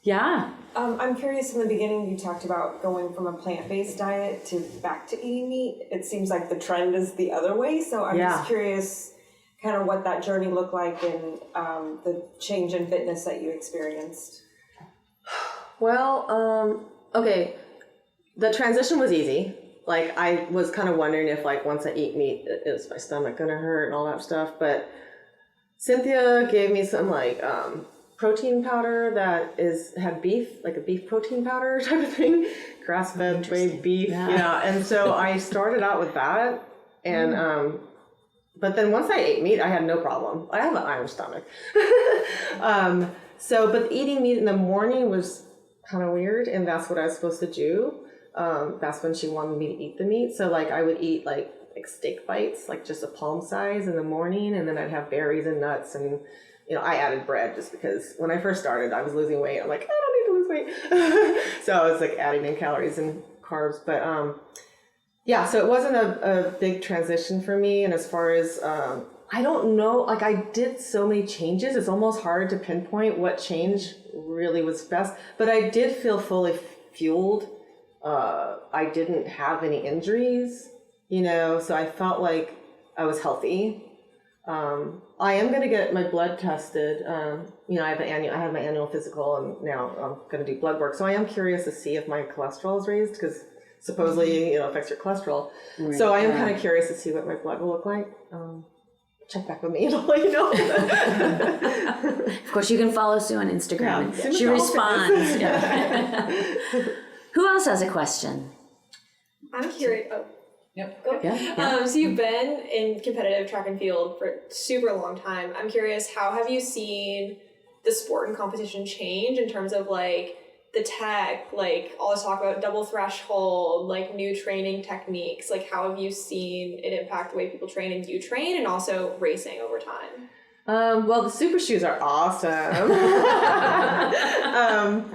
Speaker 2: Yeah.
Speaker 4: I'm curious, in the beginning you talked about going from a plant-based diet to back to eating meat. It seems like the trend is the other way. So I'm just curious kind of what that journey looked like and the change in fitness that you experienced.
Speaker 3: Well, okay, the transition was easy. Like, I was kind of wondering if, like, once I eat meat, is my stomach gonna hurt and all that stuff. But Cynthia gave me some, like, protein powder that had beef, like a beef protein powder type of thing, grass-fed whey beef, and so I started out with that, and but then once I ate meat, I had no problem. I have an iron stomach. But eating meat in the morning was kind of weird, and that's what I was supposed to do. That's when she wanted me to eat the meat, so like I would eat like steak bites, like just a palm size in the morning, and then I'd have berries and nuts, and I added bread just because when I first started, I was losing weight. I'm like, I don't need to lose weight. So I was like adding in calories and carbs. But so it wasn't a big transition for me. And as far as, I don't know, like I did so many changes. It's almost hard to pinpoint what change really was best. But I did feel fully fueled. I didn't have any injuries, so I felt like I was healthy. I am going to get my blood tested. I had my annual physical, and now I'm going to do blood work. So I am curious to see if my cholesterol is raised, because supposedly, it affects your cholesterol. Right, so I am kind of curious to see what my blood will look like. Check back with me and I'll let you know.
Speaker 2: Of course, you can follow Sue on Instagram. Yeah, she responds. Who else has a question?
Speaker 5: I'm curious. Oh.
Speaker 4: Yep.
Speaker 5: Go. Yeah. So you've been in competitive track and field for a super long time. I'm curious, how have you seen the sport and competition change in terms of like the tech, like all this talk about double threshold, like new training techniques? Like how have you seen it impact the way people train and you train, and also racing over time?
Speaker 3: Well, the super shoes are awesome.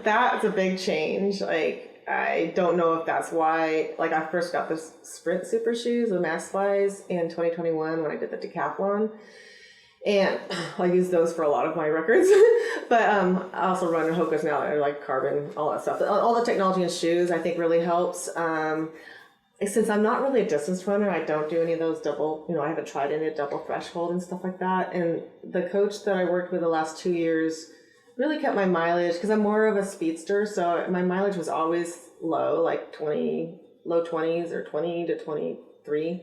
Speaker 3: That's a big change. Like, I don't know if that's why, like I first got the sprint super shoes, the Max Flies, in 2021 when I did the decathlon. And I use those for a lot of my records. But I also run Hoka's now. I like carbon, all that stuff. All the technology in shoes, I think, really helps. Since I'm not really a distance runner, I don't do any of those double, I haven't tried any double threshold and stuff like that. And the coach that I worked with the last 2 years really kept my mileage, because I'm more of a speedster, so my mileage was always low, like low 20s or 20 to 23.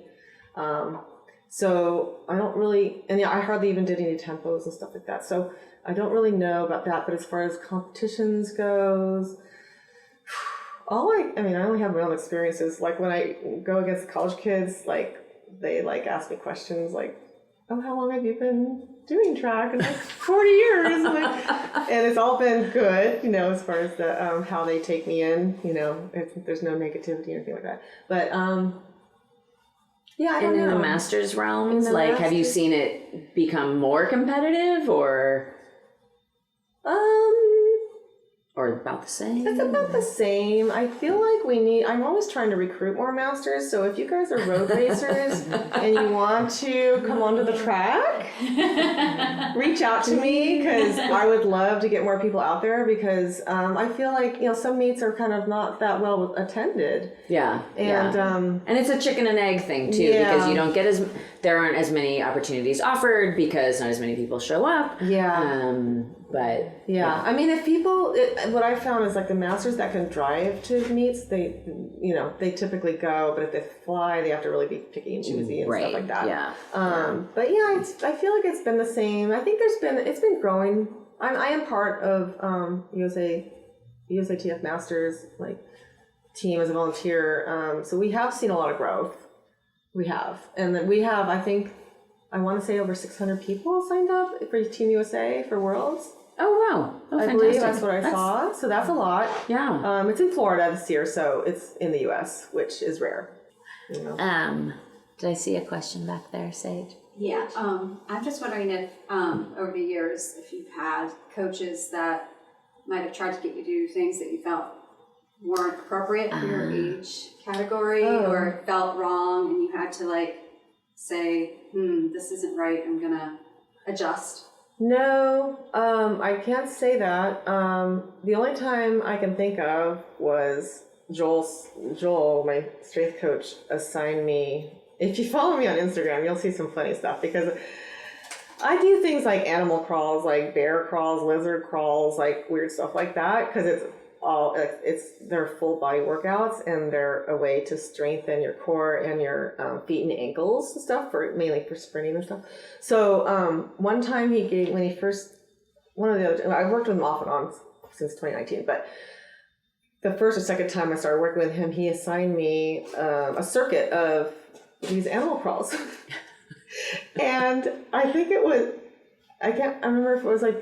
Speaker 3: So I don't really, and I hardly even did any tempos and stuff like that. So I don't really know about that. But as far as competitions goes, I only have my own experiences. Like when I go against college kids, like they like ask me questions like, oh, how long have you been doing track? And like 40 years. And it's all been good, as far as the how they take me in, there's no negativity or anything like that. But I don't know.
Speaker 2: In the Masters realms, have you seen it become more competitive or about the same?
Speaker 3: It's about the same. I feel like I'm always trying to recruit more masters, so if you guys are road racers and you want to come onto the track, reach out to me, because I would love to get more people out there, because I feel like, some meets are kind of not that well attended.
Speaker 2: Yeah.
Speaker 3: And
Speaker 2: it's a chicken and egg thing too, because you don't get there aren't as many opportunities offered because not as many people show up.
Speaker 3: Yeah. I mean, if people, what I found is like the masters that can drive to meets, they typically go, but if they fly, they have to really be picky and choosy and stuff like that.
Speaker 2: Yeah.
Speaker 3: But I feel like it's been the same. I think it's been growing. I am part of USATF Masters team as a volunteer. So we have seen a lot of growth. We have, and then we have, I think, I want to say over 600 people signed up for Team USA for Worlds.
Speaker 2: Oh, wow. Oh,
Speaker 3: I believe that's what I saw. So that's a lot.
Speaker 2: Yeah.
Speaker 3: It's in Florida this year, so it's in the US, which is rare. You know?
Speaker 2: Did I see a question back there, Sage?
Speaker 6: Yeah, I'm just wondering if over the years, if you've had coaches that might have tried to get you to do things that you felt weren't appropriate for your age category or felt wrong, and you had to like say, this isn't right, I'm gonna adjust.
Speaker 3: No, I can't say that. The only time I can think of was Joel, my strength coach, assigned me. If you follow me on Instagram, you'll see some funny stuff because I do things like animal crawls, like bear crawls, lizard crawls, like weird stuff like that, because they're full body workouts and they're a way to strengthen your core and your feet and ankles and stuff, mainly for sprinting and stuff. So one time I've worked with him off and on since 2019, but the first or second time I started working with him, he assigned me a circuit of these animal crawls. And I think I remember if it was like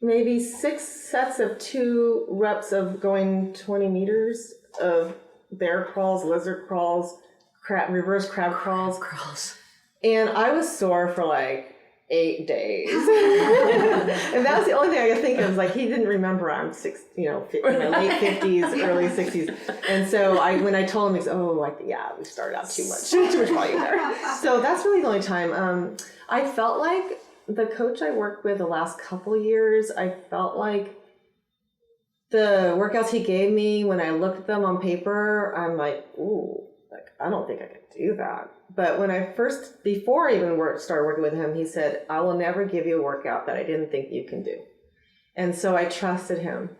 Speaker 3: maybe 6 sets of 2 reps of going 20 meters of bear crawls, lizard crawls, reverse crab crawls. And I was sore for like 8 days. And that was the only thing I could think of. Like, he didn't remember I'm in my late 50s, early 60s. And so when I told him, he said, we started out too much volume there. So that's really the only time. I felt like the coach I worked with the last couple of years, I felt like the workouts he gave me, when I looked at them on paper, I'm like, ooh, like, I don't think I could do that. But before I even started working with him, he said, I will never give you a workout that I didn't think you can do. And so I trusted him.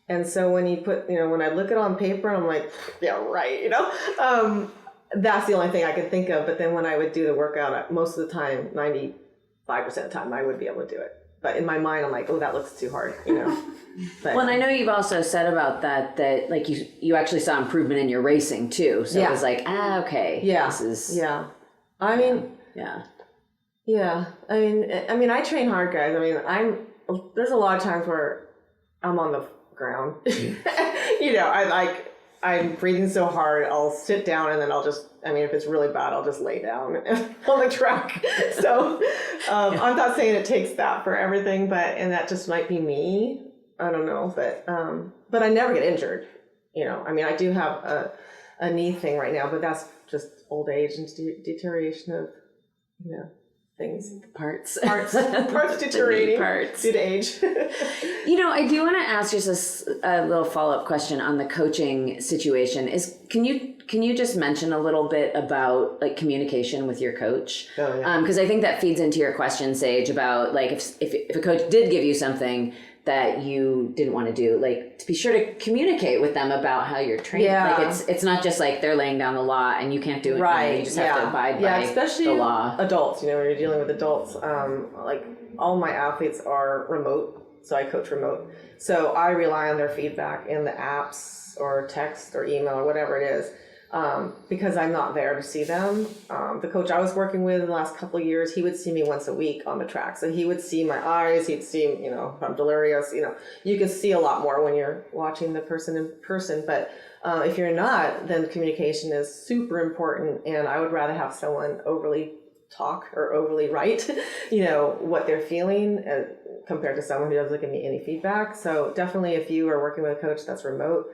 Speaker 3: And so when when I look at it on paper, I'm like, yeah, right, that's the only thing I could think of. But then when I would do the workout, most of the time, 95% of the time, I would be able to do it. But in my mind, I'm like, oh, that looks too hard, But,
Speaker 2: well, and I know you've also said about that like you actually saw improvement in your racing too. So it was like, okay.
Speaker 3: Yeah.
Speaker 2: This is.
Speaker 3: Yeah. I mean. Yeah. Yeah. I mean, I train hard, guys. I mean, there's a lot of times where I'm on the ground. I'm breathing so hard, I'll sit down and then if it's really bad, I'll just lay down on the track. So I'm not saying it takes that for everything, and that just might be me. I don't know, but I never get injured. I do have a knee thing right now, but that's just old age and deterioration of, things.
Speaker 2: Parts
Speaker 3: deteriorating
Speaker 2: parts
Speaker 3: due to age.
Speaker 2: I do want to ask just a little follow-up question on the coaching situation. Can you just mention a little bit about like communication with your coach?
Speaker 3: Oh, yeah.
Speaker 2: Because I think that feeds into your question, Sage, about like if a coach did give you something that you didn't want to do, like to be sure to communicate with them about how you're training.
Speaker 3: Yeah.
Speaker 2: Like it's not just like they're laying down the law and you can't do it.
Speaker 3: Right.
Speaker 2: You just have to abide by
Speaker 3: especially
Speaker 2: the law.
Speaker 3: Adults, when you're dealing with adults, like all my athletes are remote, so I coach remote. So I rely on their feedback in the apps or text or email or whatever it is. Because I'm not there to see them. The coach I was working with in the last couple of years, he would see me once a week on the track. So he would see my eyes, he'd see, if I'm delirious, you can see a lot more when you're watching the person in person. But if you're not, then communication is super important. And I would rather have someone overly talk or overly write, what they're feeling compared to someone who doesn't give me any feedback. So definitely if you are working with a coach that's remote,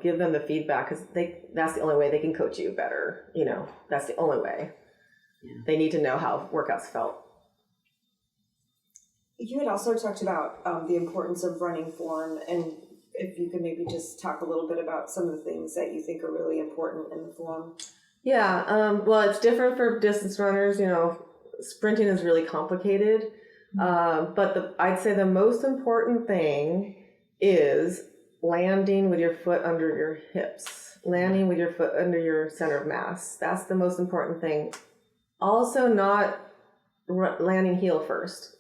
Speaker 3: give them the feedback because that's the only way they can coach you better. That's the only way. Yeah. They need to know how workouts felt.
Speaker 4: You had also talked about the importance of running form, and if you could maybe just talk a little bit about some of the things that you think are really important in the form.
Speaker 3: Yeah, well, it's different for distance runners. Sprinting is really complicated, but I'd say the most important thing is landing with your foot under your hips, landing with your foot under your center of mass. That's the most important thing. Also, not landing heel first.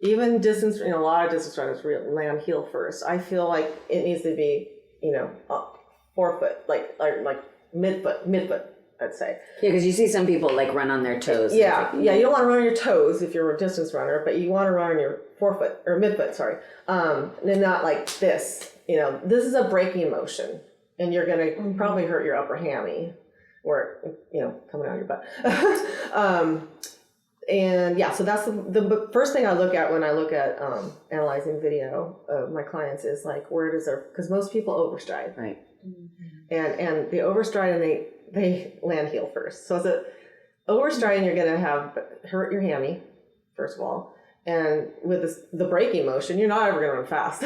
Speaker 3: Even a lot of distance runners land heel first. I feel like it needs to be, forefoot, like midfoot. I'd say.
Speaker 2: Yeah, because you see some people like run on their toes.
Speaker 3: Yeah, you don't want to run on your toes if you're a distance runner, but you want to run on your forefoot or midfoot, sorry, and not like this. This is a braking motion, and you're going to probably hurt your upper hammy, or coming out of your butt. And yeah, so that's the first thing I look at when I look at analyzing video of my clients is like, where does because most people overstride,
Speaker 2: right?
Speaker 3: And they overstride and they land heel first. So as a overstriding, you're going to hurt your hammy, first of all. And with the braking motion, you're not ever going to run fast.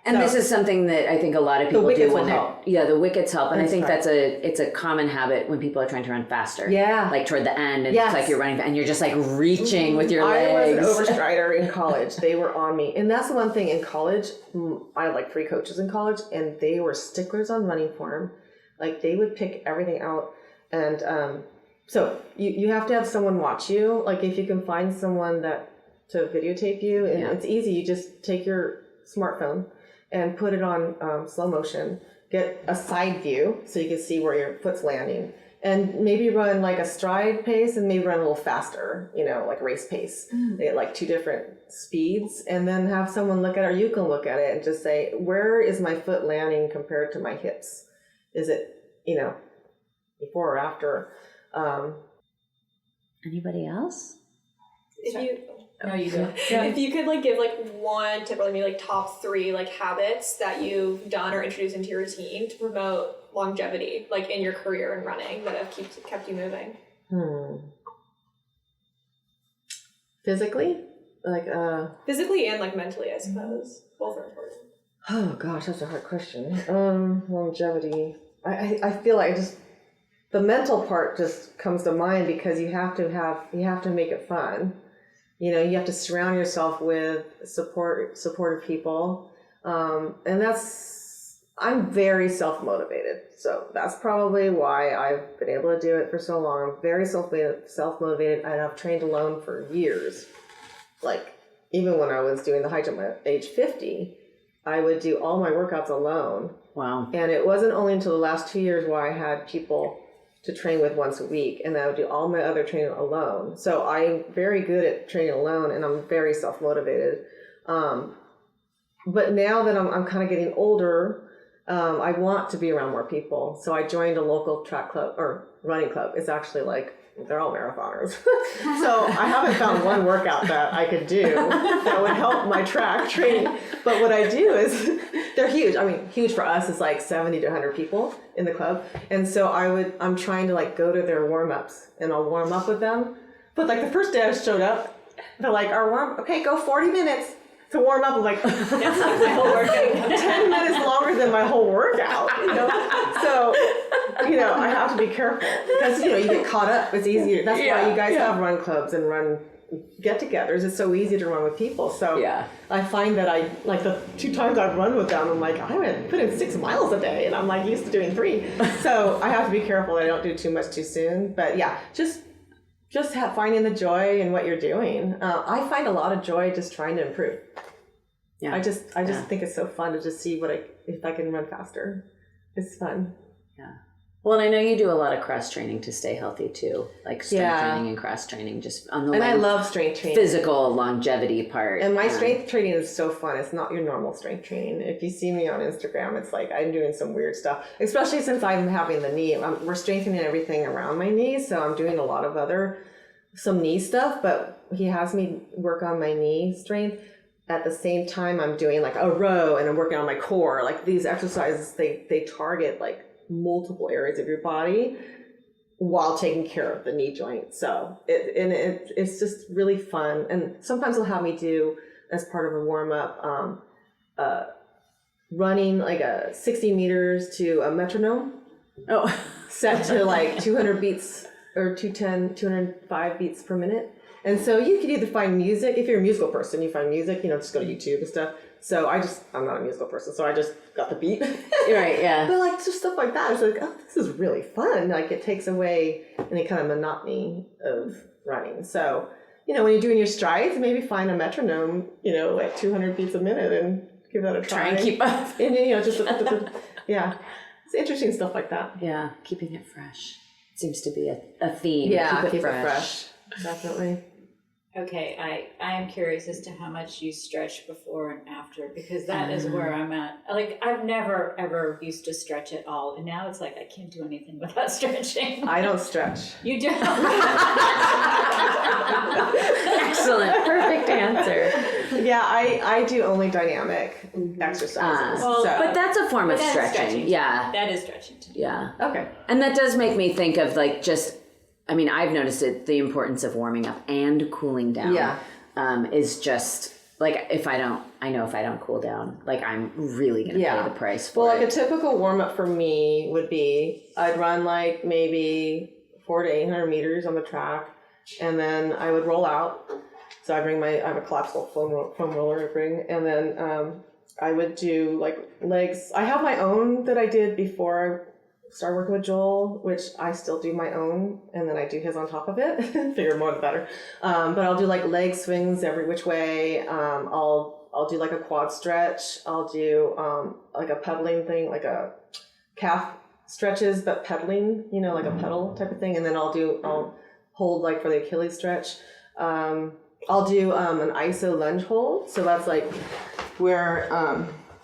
Speaker 2: And this is something that I think a lot of people do when the wickets help. And I think it's a common habit when people are trying to run faster.
Speaker 3: Yeah.
Speaker 2: Like toward the end, and it's like you're running, and you're just like reaching with your legs.
Speaker 3: I was an overstrider in college. They were on me. And that's the one thing in college. I had like 3 coaches in college, and they were sticklers on running form. Like they would pick everything out. And so you have to have someone watch you. Like if you can find someone to videotape you, and it's easy. You just take your smartphone and put it on slow motion, get a side view so you can see where your foot's landing, and maybe run like a stride pace and maybe run a little faster, like race pace. They get like 2 different speeds, and then have someone look at it, or you can look at it and just say, where is my foot landing compared to my hips? Is it, before or after?
Speaker 2: Anybody else?
Speaker 7: No, you do.
Speaker 5: If you could like give like one tip, or maybe like top 3 like habits that you've done or introduced into your routine to promote longevity, like in your career in running, that have kept you moving.
Speaker 3: Physically,
Speaker 5: physically and like mentally, I suppose. Both are important.
Speaker 3: Oh gosh, that's a hard question. Longevity. I feel like the mental part just comes to mind, because you have to make it fun. You have to surround yourself with supportive people. And I'm very self-motivated. So that's probably why I've been able to do it for so long. I'm very self-motivated, and I've trained alone for years. Like, even when I was doing the high jump at age 50, I would do all my workouts alone.
Speaker 2: Wow.
Speaker 3: And it wasn't only until the last 2 years where I had people to train with once a week, and I would do all my other training alone. So I'm very good at training alone, and I'm very self-motivated. But now that I'm kind of getting older, I want to be around more people. So I joined a local track club or running club. It's actually like, they're all marathoners. So I haven't found one workout that I could do that would help my track training. But what I do is, they're huge. I mean, huge for us is like 70 to 100 people in the club. And so I'm trying to like go to their warm-ups, and I'll warm up with them. But like the first day I showed up, they're like, okay, go 40 minutes to warm up. I'm like, that's like my whole workout. 10 minutes longer than my whole workout, So, I have to be careful, because, you get caught up. It's easier. That's why you guys have run clubs and run get-togethers. It's so easy to run with people. So I find that I, like the 2 times I've run with them, I'm like, I would put in 6 miles a day, and I'm like used to doing 3. So I have to be careful that I don't do too much too soon. But just finding the joy in what you're doing. I find a lot of joy just trying to improve. Yeah. I just think it's so fun to just see if I can run faster. It's fun.
Speaker 2: Yeah. Well, and I know you do a lot of cross training to stay healthy too, like strength training and cross training, just on the
Speaker 3: I love strength training,
Speaker 2: physical longevity part.
Speaker 3: And my strength training is so fun. It's not your normal strength training. If you see me on Instagram, it's like I'm doing some weird stuff, especially since I'm having the knee. We're strengthening everything around my knees, so I'm doing a lot of some knee stuff. But he has me work on my knee strength. At the same time, I'm doing like a row, and I'm working on my core. Like these exercises, they target like multiple areas of your body while taking care of the knee joint. So it's just really fun. And sometimes they'll have me do, as part of a warm up, running like a 60 meters to a metronome. Set to like 200 beats or 205 beats per minute. And so you could either find music, if you're a musical person, you find music, just go to YouTube and stuff. So I'm not a musical person, so I just got the beat.
Speaker 2: Right, yeah.
Speaker 3: But like just stuff like that, it's like, oh, this is really fun. Like it takes away any kind of monotony of running. So, when you're doing your strides, maybe find a metronome, like 200 beats a minute and give that a try.
Speaker 2: Try and keep up.
Speaker 3: And then, just, yeah. it's interesting stuff like that.
Speaker 2: Yeah, keeping it fresh seems to be a theme.
Speaker 3: Yeah,
Speaker 2: keep it fresh.
Speaker 3: Definitely.
Speaker 7: Okay, I am curious as to how much you stretch before and after, because that is where I'm at. Like, I've never, ever used to stretch at all. And now it's like, I can't do anything without stretching.
Speaker 3: I don't stretch.
Speaker 7: You do.
Speaker 2: Excellent. Perfect answer.
Speaker 3: Yeah, I do only dynamic exercises.
Speaker 7: Well,
Speaker 2: But that's a form of
Speaker 7: But that's
Speaker 2: stretching.
Speaker 7: too.
Speaker 2: Yeah.
Speaker 7: That is stretching too.
Speaker 2: Yeah.
Speaker 3: Okay.
Speaker 2: And that does make me think of like I've noticed the importance of warming up and cooling down.
Speaker 3: Yeah.
Speaker 2: Is just like, if I don't cool down, like I'm really going to pay the price for
Speaker 3: Well,
Speaker 2: it.
Speaker 3: like a typical warm up for me would be I'd run like maybe 400 to 800 meters on the track, and then I would roll out. So I have a collapsible foam roller I bring, and then I would do like legs. I have my own that I did before I started working with Joel, which I still do my own, and then I do his on top of it. Figure more the better. But I'll do like leg swings every which way. I'll do like a quad stretch. I'll do like a pedaling thing, like a calf stretches, but pedaling, like a pedal type of thing. And then I'll hold like for the Achilles stretch. I'll do an iso lunge hold. So that's like where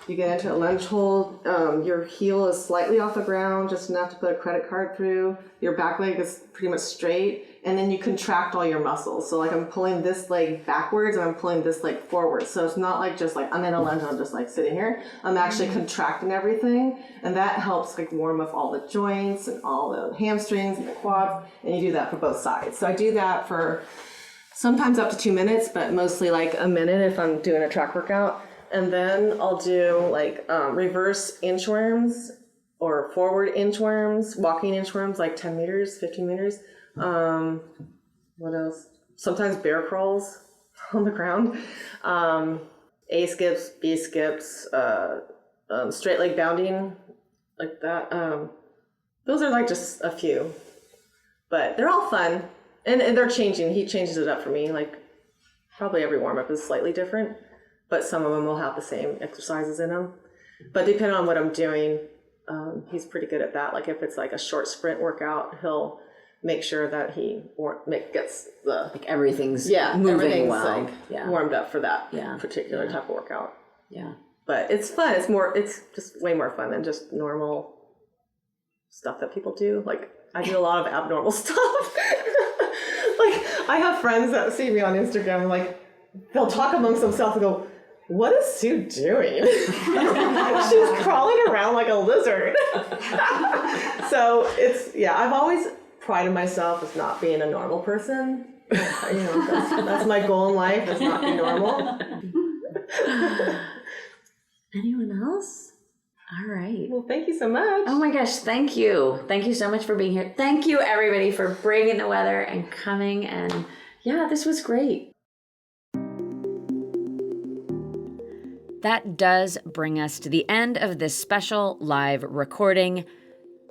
Speaker 3: you get into a lunge hold. Your heel is slightly off the ground, just enough to put a credit card through. Your back leg is pretty much straight, and then you contract all your muscles. So like I'm pulling this leg backwards and I'm pulling this leg forward. So it's not like just like I'm in a lunge and I'm just like sitting here. I'm actually contracting everything, and that helps like warm up all the joints and all the hamstrings and the quads. And you do that for both sides. So I do that for sometimes up to 2 minutes, but mostly like a minute if I'm doing a track workout. And then I'll do like reverse inchworms or forward inchworms, walking inchworms, like 10 meters, 15 meters. What else? Sometimes bear crawls on the ground. A skips, B skips, straight leg bounding, like that. Those are like just a few, but they're all fun. And they're changing. He changes it up for me. Like probably every warm up is slightly different, but some of them will have the same exercises in them. But depending on what I'm doing, he's pretty good at that. Like if it's like a short sprint workout, he'll make sure that he gets the
Speaker 2: like everything's moving
Speaker 3: everything's
Speaker 2: well.
Speaker 3: like warmed up for that particular type of workout.
Speaker 2: Yeah.
Speaker 3: But it's fun. It's just way more fun than just normal stuff that people do. Like I do a lot of abnormal stuff. Like I have friends that see me on Instagram and like they'll talk amongst themselves and go, "What is Sue doing?" She's crawling around like a lizard. So I've always prided myself as not being a normal person. That's my goal in life, is not be normal.
Speaker 2: Anyone else? All right.
Speaker 3: Well, thank you so much.
Speaker 2: Oh my gosh, thank you. Thank you so much for being here. Thank you, everybody, for braving the weather and coming. And yeah, this was great. That does bring us to the end of this special live recording.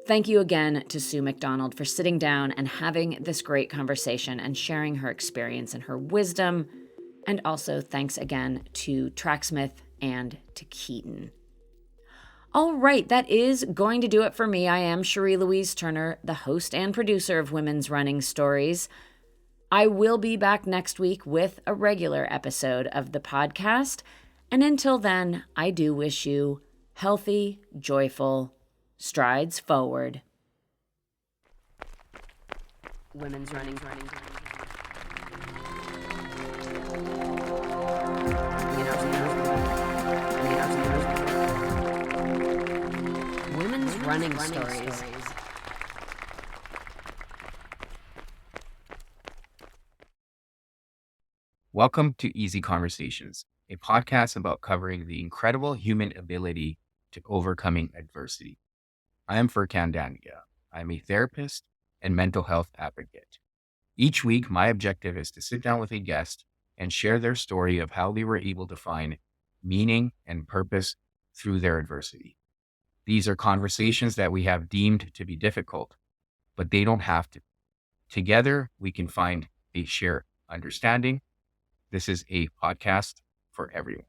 Speaker 2: Thank you again to Sue McDonald for sitting down and having this great conversation and sharing her experience and her wisdom. And also thanks again to Tracksmith and to Keaton. All right, that is going to do it for me. I am Cherie Louise Turner, the host and producer of Women's Running Stories. I will be back next week with a regular episode of the podcast. And until then, I do wish you healthy, joyful strides forward. Women's Running. Women's Running Stories.
Speaker 8: Welcome to Easy Conversations, a podcast about covering the incredible human ability to overcoming adversity. I am Furkan Dania. I am a therapist and mental health advocate. Each week, my objective is to sit down with a guest and share their story of how they were able to find meaning and purpose through their adversity. These are conversations that we have deemed to be difficult, but they don't have to. Together, we can find a shared understanding. This is a podcast for everyone.